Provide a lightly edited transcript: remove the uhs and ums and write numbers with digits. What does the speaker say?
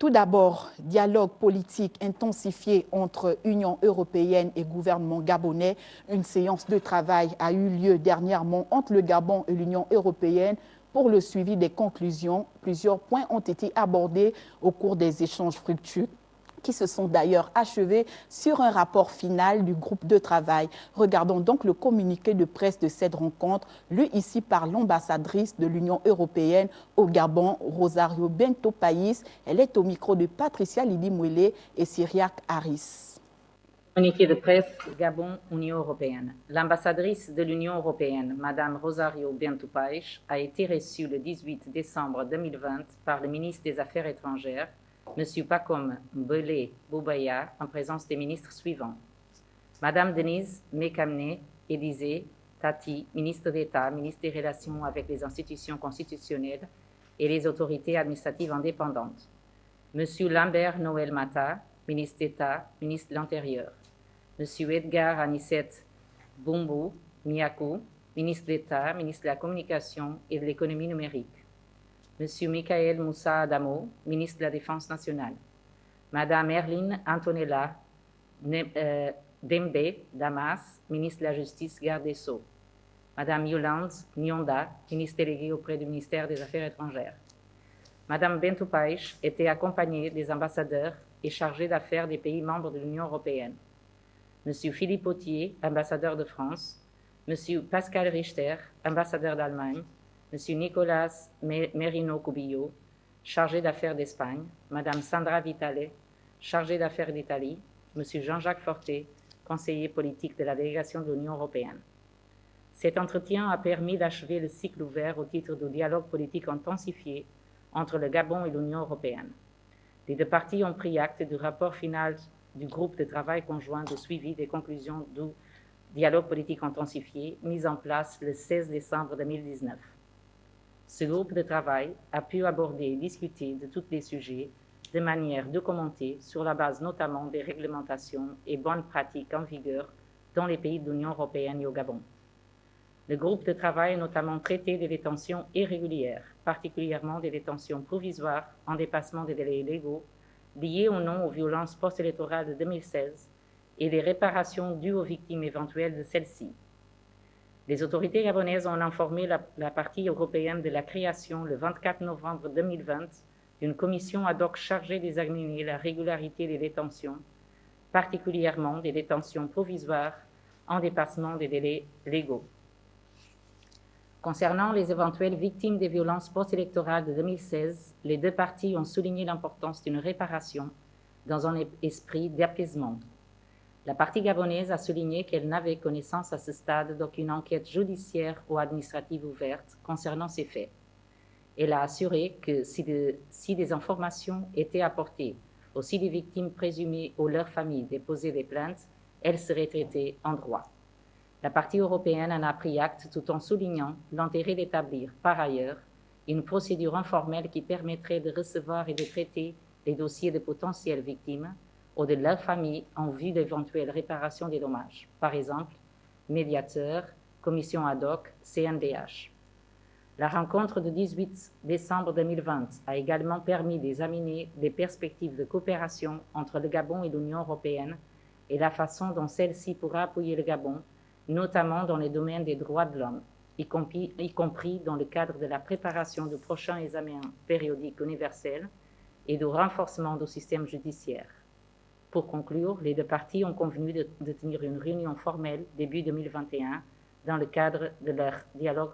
Tout d'abord, dialogue politique intensifié entre Union européenne et gouvernement gabonais. Une séance de travail a eu lieu dernièrement entre le Gabon et l'Union européenne pour le suivi des conclusions. Plusieurs points ont été abordés au cours des échanges fructueux qui se sont d'ailleurs achevés sur un rapport final du groupe de travail. Regardons donc le communiqué de presse de cette rencontre, lu ici par l'ambassadrice de l'Union européenne au Gabon, Rosario Bento País. Elle est au micro de Patricia Lidi Mouélé et Cyriaque Harris. Communiqué de presse Gabon, Union européenne. L'ambassadrice de l'Union européenne, Madame Rosario Bento País, a été reçue le 18 décembre 2020 par le ministre des Affaires étrangères, M. Pacome Mbele Boubaya, en présence des ministres suivants. Madame Denise Mekamne Élisée Tati, ministre d'État, ministre des Relations avec les institutions constitutionnelles et les autorités administratives indépendantes. M. Lambert Noël Mata, ministre d'État, ministre de l'Intérieur. M. Edgar Anicet Bumbu Miakou, ministre d'État, ministre de la Communication et de l'Économie numérique. M. Michael Moussa Adamo, ministre de la Défense nationale. Madame Erline Antonella Dembe Damas, ministre de la Justice, garde des Sceaux. Madame Yolande Nyonda, ministre déléguée auprès du ministère des Affaires étrangères. Madame Bento País était accompagnée des ambassadeurs et chargés d'affaires des pays membres de l'Union européenne. M. Philippe Autier, ambassadeur de France. M. Pascal Richter, ambassadeur d'Allemagne. M. Nicolas Merino Cubillo, chargé d'affaires d'Espagne. Madame Sandra Vitale, chargée d'affaires d'Italie. M. Jean-Jacques Forté, conseiller politique de la délégation de l'Union européenne. Cet entretien a permis d'achever le cycle ouvert au titre du dialogue politique intensifié entre le Gabon et l'Union européenne. Les deux parties ont pris acte du rapport final du groupe de travail conjoint de suivi des conclusions du dialogue politique intensifié mis en place le 16 décembre 2019. Ce groupe de travail a pu aborder et discuter de tous les sujets de manière documentée sur la base notamment des réglementations et bonnes pratiques en vigueur dans les pays de l'Union européenne et au Gabon. Le groupe de travail a notamment traité des détentions irrégulières, particulièrement des détentions provisoires en dépassement des délais légaux liées ou non aux violences post-électorales de 2016 et des réparations dues aux victimes éventuelles de celles-ci. Les autorités gabonaises ont informé la partie européenne de la création, le 24 novembre 2020, d'une commission ad hoc chargée d'examiner la régularité des détentions, particulièrement des détentions provisoires en dépassement des délais légaux. Concernant les éventuelles victimes des violences post-électorales de 2016, les deux parties ont souligné l'importance d'une réparation dans un esprit d'apaisement. La partie gabonaise a souligné qu'elle n'avait connaissance à ce stade d'aucune enquête judiciaire ou administrative ouverte concernant ces faits. Elle a assuré que si des informations étaient apportées, ou si des victimes présumées ou leurs familles déposaient des plaintes, elles seraient traitées en droit. La partie européenne en a pris acte tout en soulignant l'intérêt d'établir, par ailleurs, une procédure informelle qui permettrait de recevoir et de traiter les dossiers de potentielles victimes ou de leurs familles en vue d'éventuelles réparations des dommages. Par exemple, médiateur, commission ad hoc, CNDH. La rencontre du 18 décembre 2020 a également permis d'examiner des perspectives de coopération entre le Gabon et l'Union européenne et la façon dont celle-ci pourra appuyer le Gabon, notamment dans les domaines des droits de l'homme, y compris dans le cadre de la préparation du prochain examen périodique universel et du renforcement du système judiciaire. Pour conclure, les deux parties ont convenu de tenir une réunion formelle début 2021 dans le cadre de leur dialogue